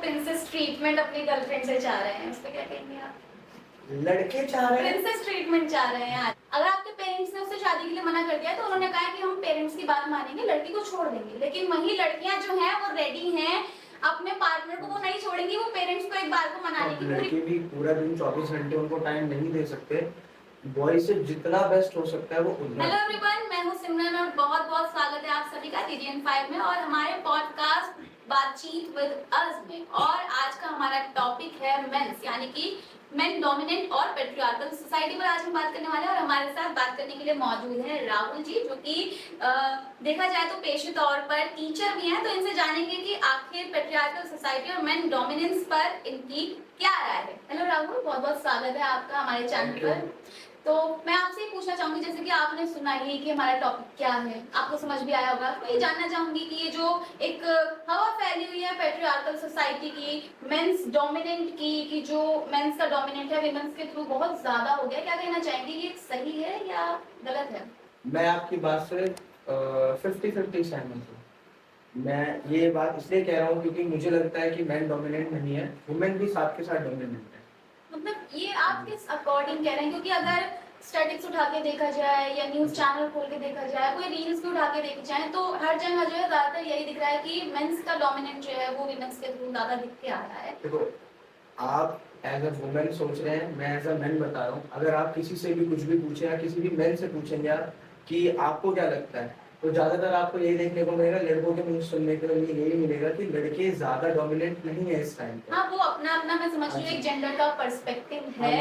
Princess treatment अपनी girlfriend से चाह रहे हैं, उस पर क्या कहेंगे आप? लड़के चाह रहे हैं प्रिंसेस ट्रीटमेंट चाह रहे हैं आज। अगर आपके पेरेंट्स ने उससे शादी के लिए मना कर दिया है तो उन्होंने कहा है कि हम पेरेंट्स की बात मानेंगे, लड़की को छोड़ देंगे, लेकिन वही लड़कियां जो हैं वो रेडी हैं अपने पार्टनर को, वो नहीं छोड़ेंगी, वो पेरेंट्स को एक बार को मनाने की। लड़के भी पूरा दिन 24 घंटे उनको टाइम नहीं दे सकते। बॉय से जितना बेस्ट हो सकता है वो उतना। हेलो एवरीवन, मैं हूं सिमरन और बहुत बहुत स्वागत है आप सभी का रीजन 5 में और हमारे पॉडकास्ट बातचीत विद अस में। और आज का हमारा टॉपिक है मेंस, यानी कि मेन डोमिनेंट और पेट्रियार्कल सोसाइटी पर आज हम बात करने वाले हैं। और हमारे साथ बात करने के लिए मौजूद हैं राहुल जी, जो कि देखा जाए तो पेशे तौर पर टीचर भी हैं। तो इनसे जानेंगे कि आखिर पेट्रियार्कल सोसाइटी और मेन डोमिनेंस पर इनकी क्या राय है। हेलो राहुल, बहुत बहुत स्वागत है आपका हमारे चैनल पर। तो मैं आपसे पूछना चाहूंगी, जैसे कि आपने सुना ही कि हमारा टॉपिक क्या है, आपको समझ भी आया होगा, तो ये जानना चाहूंगी कि ये जो एक हवा फैली हुई है पेट्रियार्कल सोसाइटी की, मेंस डोमिनेंट की, कि जो मेंस का डोमिनेंट है विमेंस के थ्रू बहुत ज्यादा हो गया, क्या कहना चाहेंगे, ये सही है या गलत है? मैं आपकी बात से 50-50 सहमत हूँ। मैं ये बात इसलिए कह रहा हूँ क्योंकि मुझे लगता है कि मैन डोमिनेंट नहीं है, वुमेन भी साथ के साथ डोमिनेंट है। मतलब ये आप किस अकॉर्डिंग कह रहे हैं? क्योंकि अगर स्टैटिक्स उठा के देखा जाए या न्यूज चैनल खोल के देखा जाए, कोई रील्स भी उठा के देखी जाए, तो हर जगह जो है ज्यादातर यही दिख रहा है कि मेंस का डोमिनेंट जो है वो विमेंस के थ्रू ज्यादा दिख के आ रहा है। देखो, आप एज अ वुमेन सोच रहे हैं, मैं एज अ मैन बता रहा हूँ। अगर आप किसी से भी कुछ भी पूछे या किसी भी मैन से पूछेंगे आप कि आपको क्या लगता है, तो ज्यादातर आपको यही देखने को मिलेगा, लड़कों के मुंह सुनने के लिए यही मिलेगा कि लड़के ज्यादा डोमिनेंट नहीं है इस टाइम पे। हाँ, वो अपना अपना मैं समझ रही हूँ एक जेंडर का पर्सपेक्टिव है,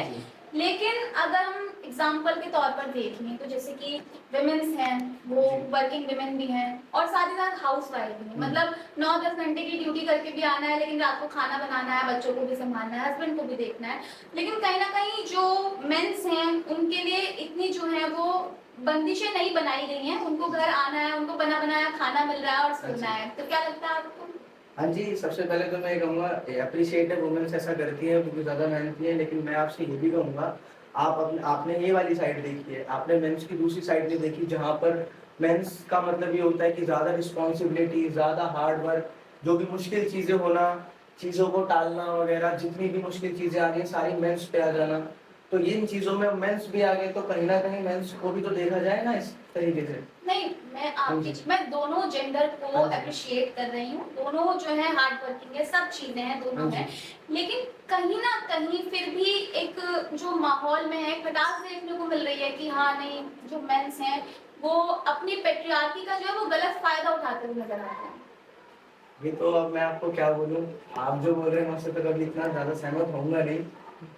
लेकिन अगर हम एग्जाम्पल के तौर पर देखें तो जैसे कि विमेंस हैं, वो वर्किंग विमेन भी हैं और साथ ही साथ हाउस वाइफ भी हैं। मतलब 9-10 घंटे की ड्यूटी करके भी आना है, लेकिन रात को खाना बनाना है, बच्चों को भी संभालना है, हस्बैंड को भी देखना है। लेकिन कहीं ना कहीं जो मेंस हैं उनके लिए इतनी जो है वो बंदिशें नहीं बनाई गई हैं, उनको घर आना है, उनको बना बनाया खाना मिल रहा है और सोना है। तो क्या लगता है आपको? हाँ जी, सबसे पहले तो मैं कहूँगा अप्रिशिएट है वुमेन्स ऐसा करती है क्योंकि ज़्यादा मेहनती है। लेकिन मैं आपसे ये भी कहूँगा, आपने ये वाली साइड देखी है, आपने मेंस की दूसरी साइड नहीं देखी, जहाँ पर मेंस का मतलब ये होता है कि ज़्यादा रिस्पॉन्सिबिलिटी, ज़्यादा हार्ड वर्क, जो भी मुश्किल चीज़ें होना, चीज़ों को टालना वगैरह, जितनी भी मुश्किल चीज़ें आ गई सारी मेंस पे आ जाना। तो इन चीज़ों में मेंस भी आ गए तो कहीं ना कहीं मेंस को भी तो देखा जाए ना इस तरीके से। नहीं, मैं दोनों जेंडर को अप्रिशिएट कर रही हूँ, दोनों जो है हार्ड वर्किंग है, सब चीजें हैं, दोनों हैं। लेकिन कहीं ना कहीं फिर भी एक जो माहौल में है खटास देखने को मिल रही है कि हाँ नहीं, जो मेंस हैं वो अपनी पेट्रियार्की का जो है वो गलत फायदा उठाते हुए नजर आते हैं। ये तो अब मैं आपको क्या बोलूं, आप जो बोल रहे हैं उससे तो कभी इतना ज्यादा सहमत होऊंगा नहीं,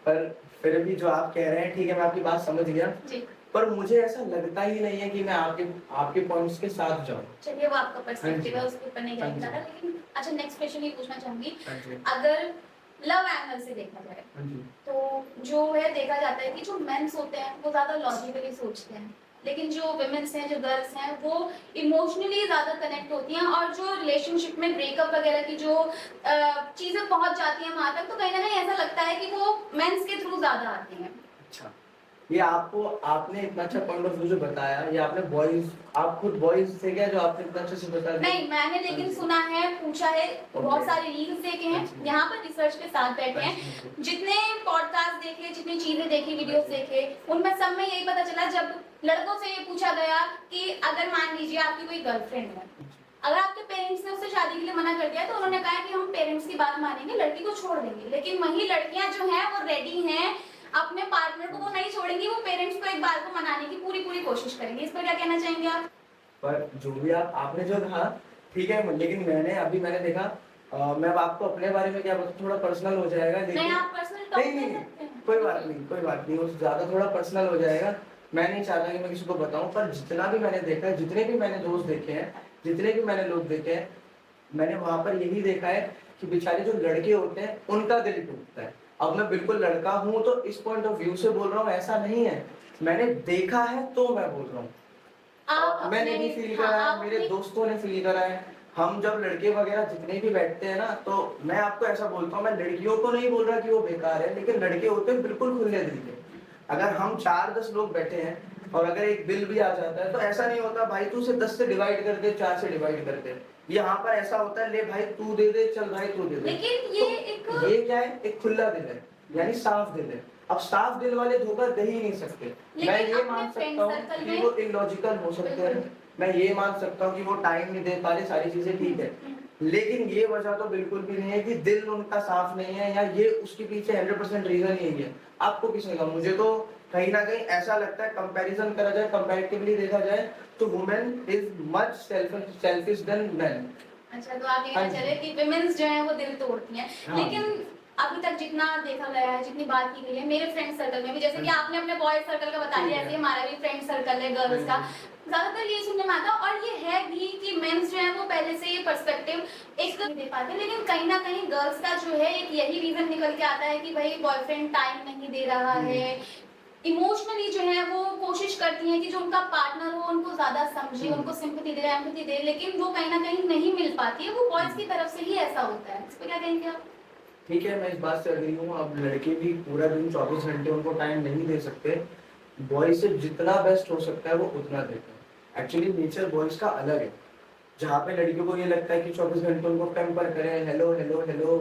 पर फिर भी जो आप कह रहे हैं ठीक है, मैं आपकी बात समझ गया जी। पर मुझे ऐसा लगता ही नहीं है कि मैं आपके पॉइंट्स के साथ जाऊं। चलिए, वो आपका पर्सपेक्टिव है, उसके ऊपर नहीं जाएंगे ज़्यादा। लेकिन अच्छा, नेक्स्ट क्वेश्चन ये पूछना चाहूंगी, अगर लव एंगल से देखा जाए तो जो है देखा जाता है कि जो मेंस होते हैं वो ज्यादा लॉजिकली सोचते हैं, लेकिन जो विमेन्स हैं, जो गर्ल्स हैं, वो इमोशनली ज्यादा कनेक्ट होती हैं। और जो रिलेशनशिप में ब्रेकअप वगैरह की जो चीजें पहुंच जाती हैं वहां तक, तो कहीं ना कहीं ऐसा लगता है कि वो मेंस के थ्रू ज्यादा आती हैं। अच्छा, ये आपने इतना अच्छा पॉइंट ऑफ व्यू जो बताया, ये आपने बॉयज, आप खुद बॉयज से क्या जो आपने इतना अच्छे से बताया? नहीं, मैंने लेकिन सुना है, पूछा है, बहुत सारे रील्स देखे हैं, यहाँ पर रिसर्च के साथ बैठे हैं, जितने पॉडकास्ट देखे, जितनी चीजें देखी, वीडियोस देखे, उनमें सब में यही पता चला, जब लड़कों से ये पूछा गया कि अगर मान लीजिए आपकी कोई गर्लफ्रेंड है, अगर आपके पेरेंट्स ने उससे शादी के लिए मना कर दिया तो उन्होंने कहा कि हम पेरेंट्स की बात मानेंगे, लड़की को छोड़ देंगे, लेकिन वही लड़कियां जो हैं वो रेडी हैं अपने पार्टनर को, वो नहीं छोड़ेंगी, वो पेरेंट्स को एक बार को मनाने की पूरी कोशिश करेंगे। इस पर क्या कहना चाहेंगे आप? पर जो भी आपने जो कहा ठीक है, लेकिन मैंने देखा, मैं अब आपको अपने बारे में क्या बताऊं, थोड़ा पर्सनल हो जाएगा। नहीं, आप पर्सनल टॉक कर सकते हैं। कोई बात नहीं, उससे ज्यादा थोड़ा पर्सनल हो जाएगा। मैं नहीं चाहता कि मैं किसी को बताऊं, पर जितना भी मैंने देखा है, जितने भी मैंने दोस्त देखे हैं, जितने भी मैंने लोग देखे हैं, मैंने वहां पर यही देखा है कि बेचारे जो लड़के होते हैं उनका दिल टूटता है। अब मैं बिल्कुल लड़का हूँ तो इस पॉइंट ऑफ व्यू से बोल रहा हूँ, ऐसा नहीं है, मैंने देखा है तो मैं बोल रहा हूँ। मैंने भी फील करा है, मेरे दोस्तों ने फील करा है। हम जब लड़के वगैरह जितने भी बैठते हैं ना, तो मैं आपको ऐसा बोलता हूँ, मैं लड़कियों को नहीं बोल रहा कि वो बेकार है, लेकिन लड़के होते हैं बिल्कुल खुले दिल के। अगर हम 4-10 लोग बैठे हैं और अगर एक बिल भी आ जाता है तो ऐसा नहीं होता भाई तू उसे 10 से डिवाइड कर दे, 4 से डिवाइड कर दे, यहाँ पर ऐसा होता है, ले भाई तू दे दे, चल भाई तू दे दे। लेकिन ये तो ये क्या है, एक खुला दिल है, यानी साफ दिल है। अब साफ दिल वाले धोखा दे ही नहीं सकते। मैं लेकिन ये अपने मान फ्रेंड सकता हूँ सर्कल कि में वो इलॉजिकल हो सकते हैं, मैं ये मान सकता हूँ कि वो टाइम नहीं दे पा रहे, सारी चीजें ठीक है, लेकिन ये वजह तो बिल्कुल भी नहीं है कि दिल उनका साफ नहीं है, या ये उसके पीछे 100% रीजन यही है। आपको किसने कहा? मुझे तो कहीं ना कहीं ऐसा लगता है, कंपैरिजन करा जाए, कंपैरेटिवली देखा जाए तो women is much selfish than men. अच्छा, तो आप ये हाँ कहना जी। चाह रहे हैं कि विमेन्स जो है वो दिल तोड़ती हैं। हाँ। लेकिन अभी तक जितना देखा गया है, जितनी बात की गई है मेरे फ्रेंड सर्कल में भी, जैसे कि हाँ। आपने अपने बॉयज सर्कल का बता ठीक दिया, है। ऐसे हमारा भी फ्रेंड सर्कल है गर्ल्स का, हाँ। ज्यादातर ये सुनने में आता है। और ये है भी कि मेंस जो है वो पहले से ये पर्सपेक्टिव एक नहीं दे पाते, लेकिन कहीं ना कहीं गर्ल्स का जो है एक यही रीजन निकल के आता है कि भाई बॉयफ्रेंड टाइम नहीं दे रहा है, इमोशनली जो है वो कोशिश करती हैं कि जो उनका पार्टनर हो उनको ज्यादा समझे, उनको सिंपैथी दे, एम्पैथी दे, लेकिन वो कहीं ना कहीं नहीं मिल पाती है। वो बॉयज की तरफ से ही ऐसा होता है। इस पे क्या कहेंगे आप? ठीक है, मैं इस बात से अग्री हूँ। अब लड़के भी पूरा दिन 24 घंटे उनको टाइम नहीं दे सकते, बॉयज से जितना बेस्ट हो सकता है वो उतना देते हैं। एक्चुअली नेचर बॉयज का अलग है, जहाँ पे लड़कियों को ये लगता है कि 24 घंटे उनको पैम्पर करें, हेलो हेलो हेलो,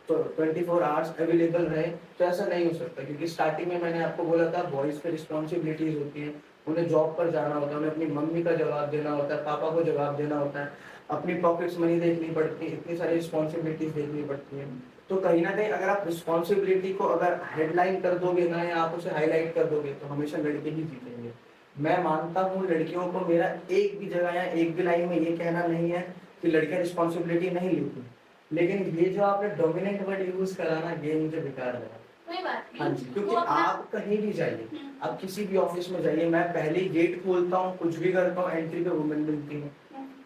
तो 24 आवर्स अवेलेबल रहे, तो ऐसा नहीं हो सकता। क्योंकि स्टार्टिंग में मैंने आपको बोला था, बॉयज पे रिस्पॉन्सिबिलिटीज होती हैं, उन्हें जॉब पर जाना होता है, उन्हें अपनी मम्मी का जवाब देना होता है, पापा को जवाब देना होता है, अपनी पॉकेट्स मनी देखनी पड़ती है, इतनी सारी रिस्पॉन्सिबिलिटीज देखनी पड़ती है। तो कहीं ना कहीं अगर आप रिस्पॉन्सिबिलिटी को अगर हेडलाइन कर दोगे ना, या आप उसे हाईलाइट कर दोगे, तो हमेशा लड़के ही जीतेंगे। मैं मानता हूँ लड़कियों को, मेरा एक भी जगह या एक भी लाइन में ये कहना नहीं है कि लड़कियां रिस्पॉन्सिबिलिटी नहीं लेती, लेकिन ये जो आपने डोमिनेंट वर्ड यूज करा ना, ये मुझे बेकार लगा। कोई बात नहीं। हाँ जी, क्योंकि वो अपना आप कहीं भी जाइए, आप किसी भी ऑफिस में जाइए, मैं पहले ही गेट खोलता हूँ, कुछ भी करता हूँ, एंट्री पे वुमेन मिलती है।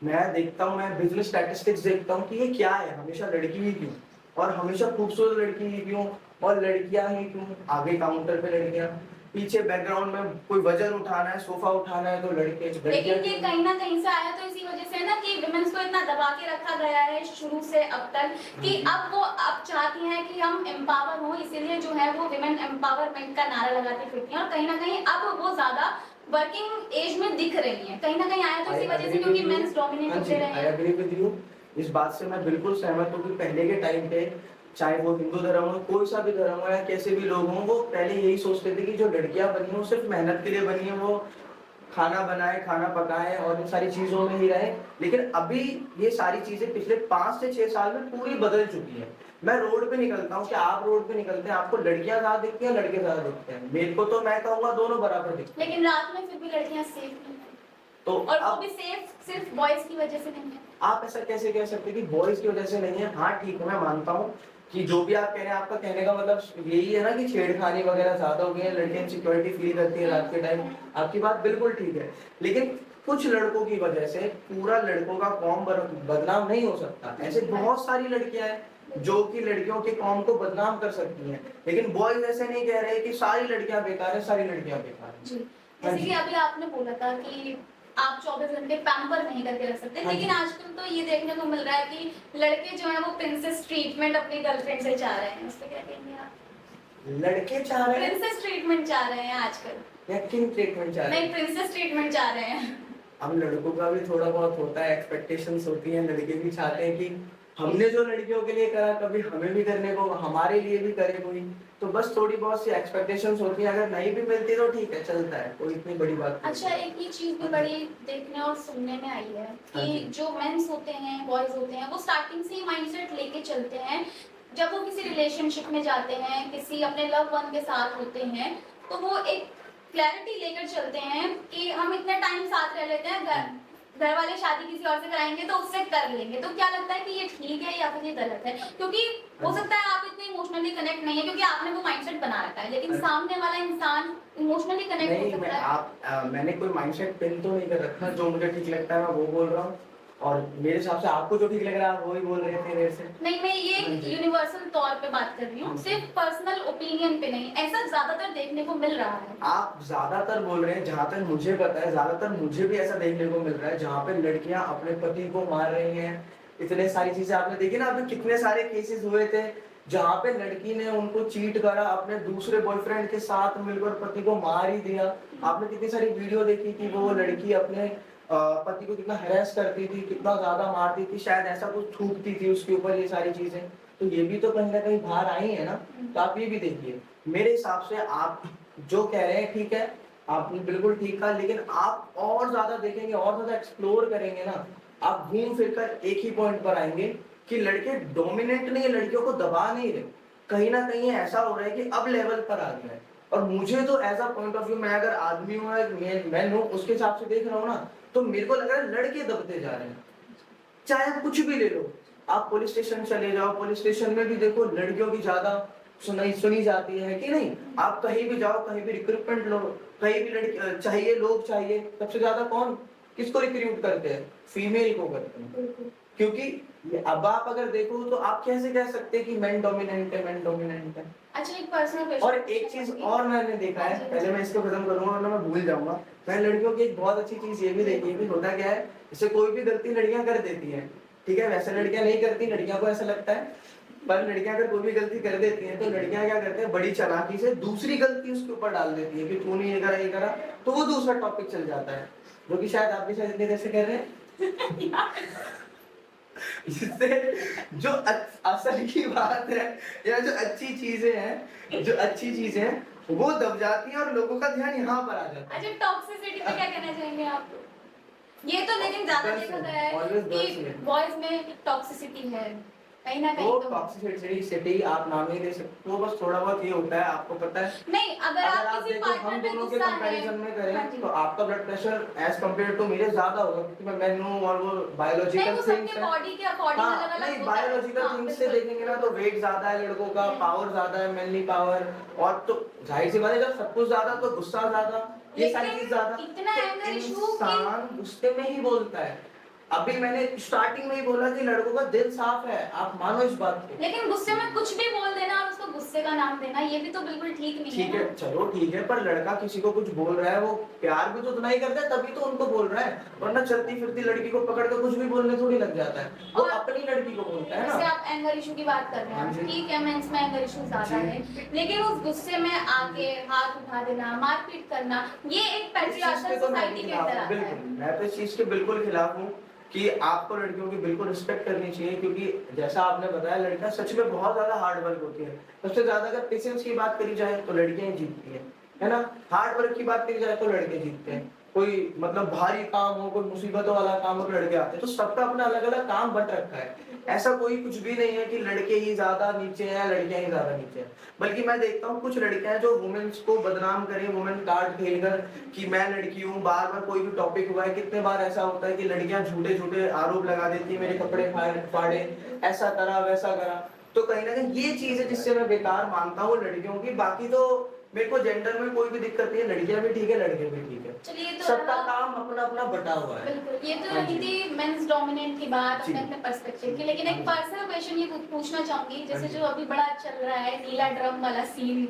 मैं देखता हूँ, मैं बिजनेस स्टैटिस्टिक्स देखता हूँ कि ये क्या है, हमेशा लड़की ही क्यों, और हमेशा खूबसूरत लड़की ही क्यों, और लड़कियां ही क्यों, आगे काउंटर पे लड़कियां, पीछे बैकग्राउंड में कोई वजन उठाना है, सोफा उठाना है तो लड़के। लेकिन ये कहीं ना कहीं से आया तो इसी वजह से ना कि विमेन्स को इतना दबा के रखा गया है शुरू से अब तक, कि अब वो अब चाहती हैं कि हम एम्पावर हों, इसीलिए जो है वो विमेन एम्पावरमेंट का नारा लगाती फिरती हैं, और कहीं ना कहीं अब वो ज्यादा वर्किंग एज में दिख रही हैं। कहीं ना कहीं आया तो इसी वजह से, क्योंकि मेंस डोमिनेट होते रहे आई हैं। एग्री विद यू, इस बात से मैं बिल्कुल सहमत हूँ कि पहले के टाइम पे, चाहे वो हिंदू धर्म हो, कोई सा भी धर्म हो, या कैसे भी लोग हों, वो पहले यही सोचते थे कि जो लड़कियां बनी हो सिर्फ मेहनत के लिए बनी है, वो खाना बनाए, खाना पकाए और इन सारी चीजों में ही रहे। लेकिन अभी ये सारी चीजें पिछले 5 से 6 साल में पूरी बदल चुकी है। मैं रोड पे निकलता हूँ, क्या आप रोड पे निकलते हैं, आपको लड़कियां ज्यादा दिखती हैं, लड़के ज्यादा दिखते हैं? मेरे को तो, मैं कहूँगा दोनों बराबर दिखते हैं। लेकिन रात में फिर भी लड़कियां सेफ नहीं है, तो और वो अब भी सेफ सिर्फ बॉयज की वजह से नहीं है। आप ऐसा कैसे कह सकते हैं कि बॉयज की वजह से नहीं है? हाँ ठीक है, मैं मानता हूँ कि जो भी आप कह रहे हैं, आपका कहने का मतलब यही है ना कि छेड़खानी वगैरह ज्यादा हो गई है, लड़कियां इनसिक्योरिटी फील करती है रात के टाइम। आपकी बात बिल्कुल ठीक है, लेकिन कुछ लड़कों की वजह से पूरा लड़कों का कौम बदनाम नहीं हो सकता। ऐसे बहुत सारी लड़कियां हैं जो कि लड़कियों के कौम को बदनाम कर सकती हैं, लेकिन बॉयज ऐसे नहीं कह रहे कि सारी लड़कियां बेकार है, सारी लड़कियां बेकार है। जी, जैसे कि अभी आपने बोला था कि आप 24 घंटे पैम्पर नहीं करके रख सकते, हाँ लेकिन जी। आजकल तो ये देखने को मिल रहा है कि लड़के जो है वो प्रिंसेस ट्रीटमेंट अपनी गर्लफ्रेंड से चाह रहे हैं। उस पे क्या कहेंगे आप? लड़के चाह रहे हैं प्रिंसेस ट्रीटमेंट चाह रहे हैं आजकल। या किंग ट्रीटमेंट चाह रहे हैं? नहीं, प्रिंसेस ट्रीटमेंट चाह रहे हैं। अब लड़कों का भी थोड़ा बहुत होता है, एक्सपेक्टेशंस होती हैं, लड़के भी चाहते हैं कि हमने जो लड़कियों के लिए करा कभी हमें भी करने को, हमारे लिए भी करे कोई। तो बस थोड़ी बहुत सी एक्सपेक्टेशंस होती हैं, अगर नहीं भी मिलती तो ठीक है, चलता है, कोई इतनी बड़ी बात नहीं। अच्छा, एक ही चीज भी बड़ी देखने और सुनने में आई है हाँ कि जी। जो मेंस होते हैं, बॉयज होते हैं, वो स्टार्टिंग से ही माइंडसेट लेके चलते हैं। जब वो किसी रिलेशनशिप में जाते हैं, किसी अपने लव वन के साथ होते हैं, तो वो एक क्लैरिटी लेकर चलते हैं कि हम इतने टाइम साथ रह लेते हैं, घर वाले शादी किसी और से कराएंगे तो उससे कर लेंगे। तो क्या लगता है कि ये ठीक है या फिर ये गलत है? क्योंकि हो सकता है आप इतने इमोशनली कनेक्ट नहीं है क्योंकि आपने वो माइंडसेट बना रखा है, लेकिन सामने वाला इंसान इमोशनली कनेक्ट हो नहीं, सकता है। मैंने कोई माइंडसेट पिन तो नहीं कर रखा, जो मुझे ठीक लगता है मैं वो बोल रहा हूँ, और मेरे हिसाब से आपको जो ठीक लग रहा है आप वो ही बोल रहे थे मेरे से। नहीं, मैं ये हाँ जी। यूनिवर्सल तौर पे बात कर रही हूँ, सिर्फ पर्सनल ओपिनियन पे नहीं। ऐसा ज्यादातर देखने को मिल रहा है। आप ज्यादातर बोल रहे हैं, जहाँ तक मुझे पता है ज्यादातर मुझे भी ऐसा देखने को मिल रहा है, जहाँ पे लड़कियां अपने पति को मार रही हैं। इतने सारी चीजें आपने देखी ना, अभी कितने सारे केसेस हुए थे जहाँ पे लड़की ने उनको चीट करा, अपने दूसरे बॉयफ्रेंड के साथ मिलकर पति को मार ही दिया। आपने कितनी सारी वीडियो देखी कि वो लड़की अपने पति को कितना हैरेस करती थी, कितना ज्यादा मारती थी, शायद ऐसा कुछ थूकती थी उसके ऊपर, ये सारी चीजें तो ये भी तो कहीं ना कहीं बाहर आई है ना। तो आप ये भी देखिए, मेरे हिसाब से आप जो कह रहे हैं ठीक है, आपने बिल्कुल ठीक कहा, लेकिन आप और ज्यादा देखेंगे, और ज्यादा एक्सप्लोर करेंगे ना, आप घूम फिर कर एक ही पॉइंट पर आएंगे कि लड़के डोमिनेट नहीं, लड़कियों को दबा नहीं रहे, कहीं ना कहीं ऐसा हो रहा है कि अब लेवल पर आ गया है। और मुझे तो as a point of view, मैं अगर आदमी हूँ, मैं हूँ, उसके हिसाब से देख रहा हूँ ना, तो मेरे को लग रहा है लड़के दबते जा रहे हैं। चाहे आप कुछ भी ले लो, आप पुलिस स्टेशन चले जाओ, पुलिस स्टेशन में भी देखो लड़कियों की ज्यादा सुनी जाती है कि नहीं। आप कहीं भी जाओ, कहीं भी रिक्रूटमेंट लो, कहीं भी लड़की चाहिए, लोग चाहिए, सबसे ज्यादा कौन किसको रिक्रूट करते हैं? फीमेल को करते हैं। क्योंकि अब आप अगर देखो तो आप कैसे कह सकते हैं कि मेन डोमिनेंट है, मेन डोमिनेंट है। अच्छा, एक पर्सनल क्वेश्चन और एक चीज और मैंने देखा है, पहले मैं इसको खत्म करूंगा वरना मैं भूल जाऊंगा। मैं लड़कियों की एक बहुत अच्छी चीज ये भी देखी है कि होता क्या है, जैसे कोई भी गलती लड़कियां कर देती हैं, ठीक है, वैसे लड़कियां नहीं करती, लड़कियों को ऐसा लगता है, पर लड़कियां अगर कोई भी गलती कर देती हैं तो लड़कियां क्या करते हैं, बड़ी चालाकी से दूसरी गलती उसके ऊपर डाल देती है कि तूने ये करा, तो वो दूसरा टॉपिक चल जाता है, जो कि शायद आप भी शायद इतनी देर से कर रहे हैं। इससे जो असल की बात है या जो अच्छी चीजें हैं वो दब जाती है और लोगों का ध्यान यहाँ पर आ जाता है। अच्छा, टॉक्सिसिटी पे क्या कहना चाहेंगे आप? ये तो लेकिन ज्यादा देखा गया है कि बॉयज में टॉक्सिसिटी है कहीं ना कहीं। तो टॉक्सिसिटी आप नाम नहीं दे सकते, वो बस थोड़ा बहुत ये होता है, आपको पता है। नहीं, अगर आप किसी पार्टनर हम पे दोनों के गुस्सा है, कंपैरिजन में हाँ करें जी। तो आपका blood pressure as compare to मेरे ज्यादा होगा, क्योंकि मैं मैन हूँ और वो नहीं, बायोलॉजिकल वो थिंग्स सबके है। बॉडी के अकॉर्डिंग हाँ, अलग अलग नहीं, होता है। बायोलॉजिकल हाँ, थिंग्स से बिल्कुल। देखेंगे ना तो वेट ज्यादा है लड़कों का, पावर ज्यादा है, मैनली पावर, और तो जाहिर सी बात है जब सब कुछ ज्यादा तो गुस्सा ज्यादा, ये सारी चीज ज्यादा, इतना एंगर इशू इंसान गुस्से में ही बोलता है। अभी मैंने स्टार्टिंग में ही बोला कि लड़कों का दिल साफ है, आप मानो इस बात को। लेकिन गुस्से में कुछ भी बोल देना और उसको गुस्से का नाम देना, ये भी तो बिल्कुल ठीक नहीं ठीक है। है, चलो ठीक है, पर लड़का किसी को कुछ बोल रहा है, वो प्यार भी तो उतना ही करता है, तभी तो उनको बोल रहा है, वरना चलती फिरती लड़की को पकड़ कर कुछ भी बोलने थोड़ी लग जाता है, वो अपनी लड़की को बोलता है जैसे ना। आप एंगर इशू की बात कर रहे हैं, ठीक है, मेंस में एंगर इशू ज्यादा है, लेकिन उस गुस्से में आके हाथ उठा देना, मारपीट करना, ये एक पैट्रियार्कल सोसाइटी के अंदर आता है। बिल्कुल, मैं तो इस चीज के बिल्कुल खिलाफ हूँ कि आपको लड़कियों की बिल्कुल रिस्पेक्ट करनी चाहिए, क्योंकि जैसा आपने बताया लड़कियां सच में बहुत ज्यादा हार्ड वर्क होती है। सबसे ज्यादा अगर पेशेंस की बात करी जाए तो लड़कियां ही जीतती है ना। हार्ड वर्क की बात करी जाए तो लड़के जीतते हैं। कोई मतलब भारी काम हो, कोई मुसीबतों वाला काम हो, लड़के आते हैं। तो सबका अपना अलग अलग काम बट रखा है, ऐसा कोई कुछ भी नहीं है कि लड़के ही ज्यादा नीचे हैं, लड़कियां ही ज्यादा नीचे हैं। बल्कि मैं देखता हूँ कुछ लड़कियां हैं जो वुमेन्स को बदनाम करें, वुमेन कार्ड खेलकर कि मैं लड़की हूँ, बार बार कोई भी टॉपिक हुआ है, कितने बार ऐसा होता है कि लड़कियां झूठे झूठे आरोप लगा देती है, मेरे कपड़े फाड़े, ऐसा करा वैसा करा। तो कहीं ना कहीं ये चीज है जिससे मैं बेकार मानता हूँ लड़कियों की। बाकी तो मेरे को जेंडर में कोई भी दिक्कत नहीं है, लड़कियां भी ठीक है, लड़के भी ठीक है, चलिए, तो सबका काम अपना अपना बटा हुआ है। बिल्कुल, ये तो हाँ रही जी। थी मेंस डोमिनेंट की बात, जी। अपने अपने पर्सपेक्टिव की। लेकिन एक पर्सनल क्वेश्चन ये पूछना चाहूंगी, जैसे हाँ जी। जो अभी बड़ा चल रहा है नीला ड्रम वाला सीन,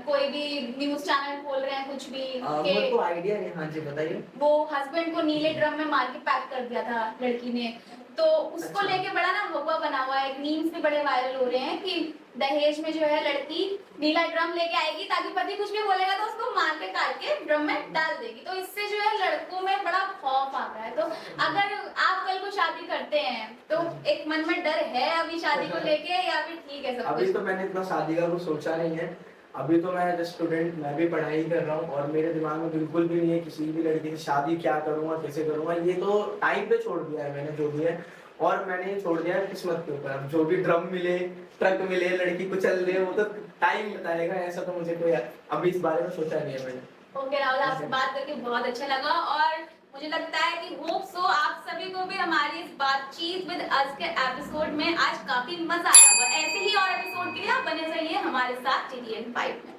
कोई भी न्यूज चैनल खोल रहे हैं कुछ भी मेरे को आइडिया नहीं। हाँ जी, बताइए। वो हस्बैंड को नीले ड्रम में मार के पैक कर दिया था लड़की ने, तो उसको अच्छा। लेके बड़ा ना हवा बना हुआ है, मीम्स भी बड़े वायरल हो रहे हैं कि दहेज में जो है लड़की नीला ड्रम लेके आएगी ताकि पति कुछ भी बोलेगा तो उसको मार के काट के ड्रम में डाल देगी। तो इससे जो है लड़कों में बड़ा खौफ आता है। तो अगर आप कल को शादी करते हैं तो एक मन में डर है अभी शादी को लेके, या फिर ठीक है सब अभी कुछ? तो मैंने इतना शादी का कुछ सोचा नहीं है। अभी तो मैं जस्ट स्टूडेंट, मैं भी पढ़ाई कर रहा हूँ और मेरे दिमाग में बिल्कुल भी नहीं है किसी भी लड़की की शादी क्या करूंगा, कैसे करूंगा। ये तो टाइम पे छोड़ दिया है मैंने जो भी है, और मैंने ये छोड़ दिया है किस्मत के ऊपर। अब जो भी ड्रम मिले, ट्रक मिले, लड़की को चल दे, वो तो टाइम बताएगा। ऐसा तो मुझे कोई अभी इस बारे में सोचा नहीं है मैंने। ओके राहुल, आपसे बात करके बहुत अच्छा लगा, और मुझे लगता है कि होप सो आप सभी को भी हमारी इस बातचीत विद अस के एपिसोड में आज काफी मजा आया होगा। ऐसे ही और एपिसोड के लिए आप बने रहिए हमारे साथ TDN5 में।